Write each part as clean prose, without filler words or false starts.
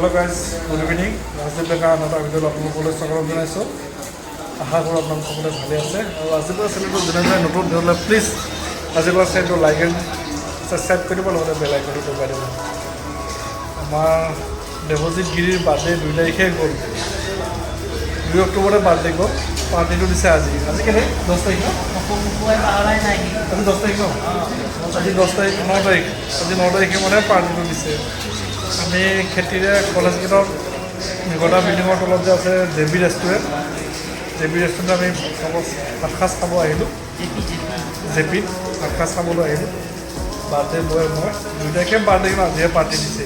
Hello' guys, good evening. Rajdeep Deka এটা ভিডিঅ'ত আপোনালোকলৈ স্বাগতম জনাইছোঁ। আশা কৰোঁ আপোনালোক সকলোৱে ভালে আছে। আৰু আজিৰ চেনেলটো যেনেদৰে নতুন হ'লে প্লিজ আজিৰ চেনেলটো লাইক এণ্ড ছাবস্ক্ৰাইব কৰি দিব, লগতে বেল আইকনটো দবাই দিব। আমাৰ দেৱজিৎ গিৰিৰ বাৰ্থডে 2 তাৰিখে গ'ল, 2 অক্টোবৰতে বাৰ্থডে গ'ল। পাৰ্টিটো দিছে আজি কেনে 10 তাৰিখ ন? আজি 10 তাৰিখ ন? আজি 10 তাৰিখ 9 তাৰিখ আজি 9 তাৰিখে মানে পাৰ্টিটো দিছে। আমি খেতিৰে কলেজ গেটৰ মেঘটা বিল্ডিঙৰ তলত যে আছে জেবি ৰেষ্টুৰেণ্ট, আমি ভাতসাজ খাব আহিলোঁ। জেপিত ভাতসাজ খাবলৈ আহিলোঁ। বাৰ্থডে বয় মই 2 তাৰিখে বাৰ্থডে আজিহে পাৰ্টি দিছে।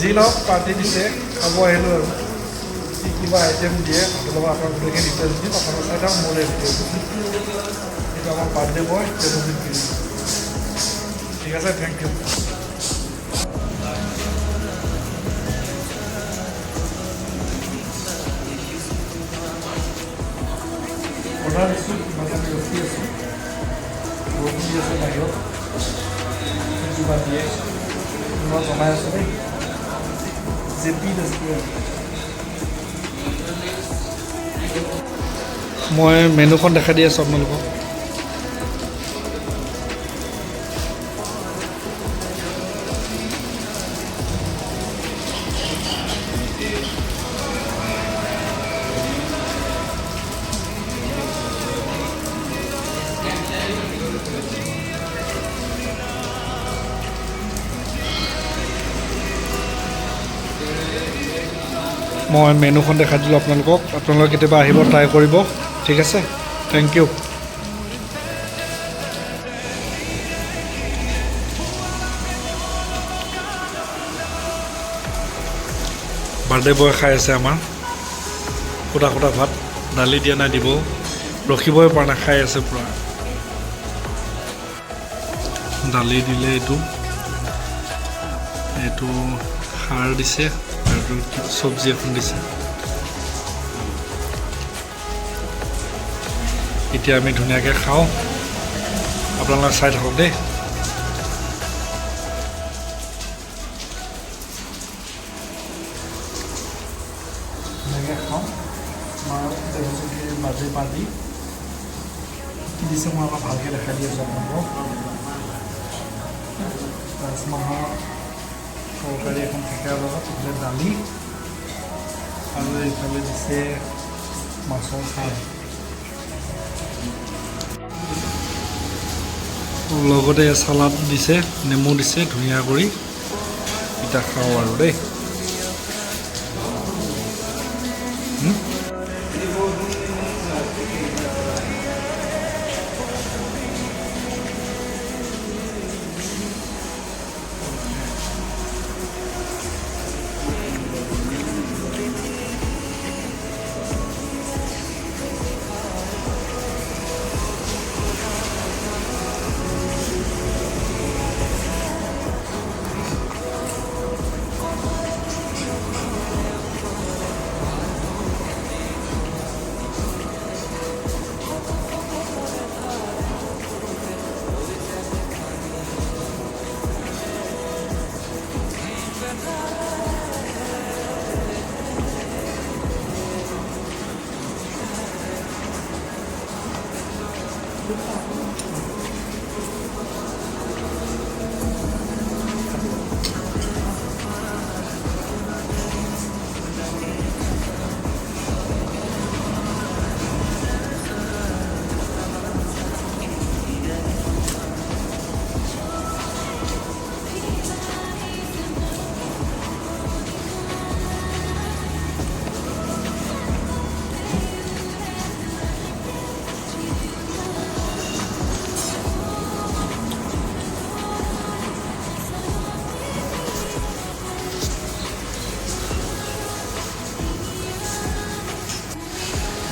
যি নহওক পাৰ্টি দিছে, খাব আহিলোঁ আৰু কিবা আইটেম দিয়ে লগত আপোনাৰ গোটেইখিনি ডিটেইলছ দিম। আপোনালোক চাই থাকক মোৰ এই ভিডিঅ'টো। এইটো আমাৰ বাৰ্থডে বয় দেৱজিৎ গিৰি। ঠিক আছে, থেংক ইউ। অৰ্ডাৰ দিছোঁ, মাজে ৰখি আছোঁ, বৰষুণ দি আছে বাহিৰত, কিবা দিয়ে মই জনাই আছোঁ দেই। JP restaurant. মই মেনুখন দেখাই দি আছোঁ আপোনালোকক। মই মেনুখন দেখাই দিলোঁ আপোনালোকক। আপোনালোকে কেতিয়াবা আহিব, ট্ৰাই কৰিব। ঠিক আছে, থেংক ইউ। বাৰ্থডে বয় খাই আছে আমাৰ সুদা ভাত, দালি দিয়া নাই, দিব ৰখিবই পৰা নাই, খাই আছে পূৰা। দালি দিলে, এইটো খাৰ দিছে আৰু চব্জি এখন দিছে। এতিয়া আমি ধুনীয়াকৈ খাওঁ, আপোনালোকে চাই থাকক দেই। ধুনীয়াকৈ খাওঁ। আমাৰ দেৱজিৎ বাৰ্থডে পাৰ্টি কি দিছে মই আপোনাক ভালকৈ দেখাই দি আছোঁ আপোনালোকক। ৰাজমাহৰ তৰকাৰী এখন থাকে, লগত ইফালে দালি আৰু এইফালে দিছে মাছৰ খাৰ, লগতে চালাড দিছে, নেমু দিছে ধুনীয়া কৰি। এতিয়া খাওঁ আৰু দেই।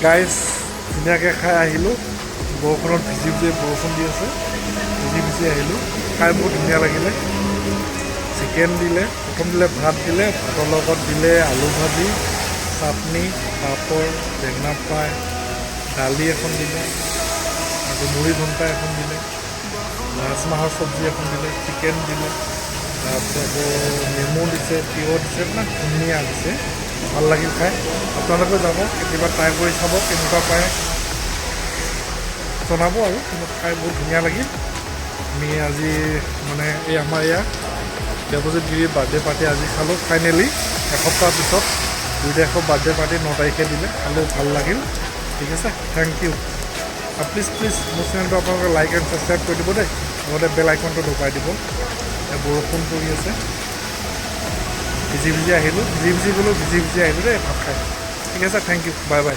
গাইজ ধুনীয়াকৈ খাই আহিলোঁ। বৰষুণত বৰষুণ দি আছে, ভিজি আহিলোঁ। খাই বহুত ধুনীয়া লাগিলে। চিকেন দিলে, প্ৰথম দিলে ভাত দিলে, ভাতৰ লগত দিলে আলু ভাজি, চাটনি, পাপৰ, বেঙেনা ফ্ৰাই, দালি এখন দিলে, আৰু মুড়ি ঘণ্টা এখন দিলে, ৰাজমাহৰ চব্জি এখন দিলে, চিকেন দিলে, তাৰপিছত নেমু দিছে, তিয়ঁহ দিছে, মানে ধুনীয়া দিছে, ভাল লাগিল খাই। আপোনালোকেও যাব, কেতিয়াবা ট্ৰাই কৰি চাব, কেনেকুৱা পায় জনাব আৰু, কিন্তু খাই বহুত ধুনীয়া লাগিল। আমি আজি মানে এই আমাৰ ইয়াত দেৱজিৎ গিৰিৰ বাৰ্থডে পাৰ্টি আজি খালোঁ ফাইনেলি, এসপ্তাহৰ পিছত 2 বাৰ্থডে পাৰ্টি 9 তাৰিখে দিলে, খালোঁ, ভাল লাগিল। ঠিক আছে, থেংক ইউ। আৰু প্লিজ মোৰ চেনেলটো আপোনালোকে লাইক এণ্ড ছাবস্ক্ৰাইব কৰি দিব দেই, লগতে বেল আইকনটো দবাই দিব। বৰষুণ পৰি আছে, ভিজি আহিলোঁ, ভিজি গ'লোঁ, ভিজি আহিলোঁ দেই ভাত খাই। ঠিক আছে, থেংক ইউ, বাই বাই।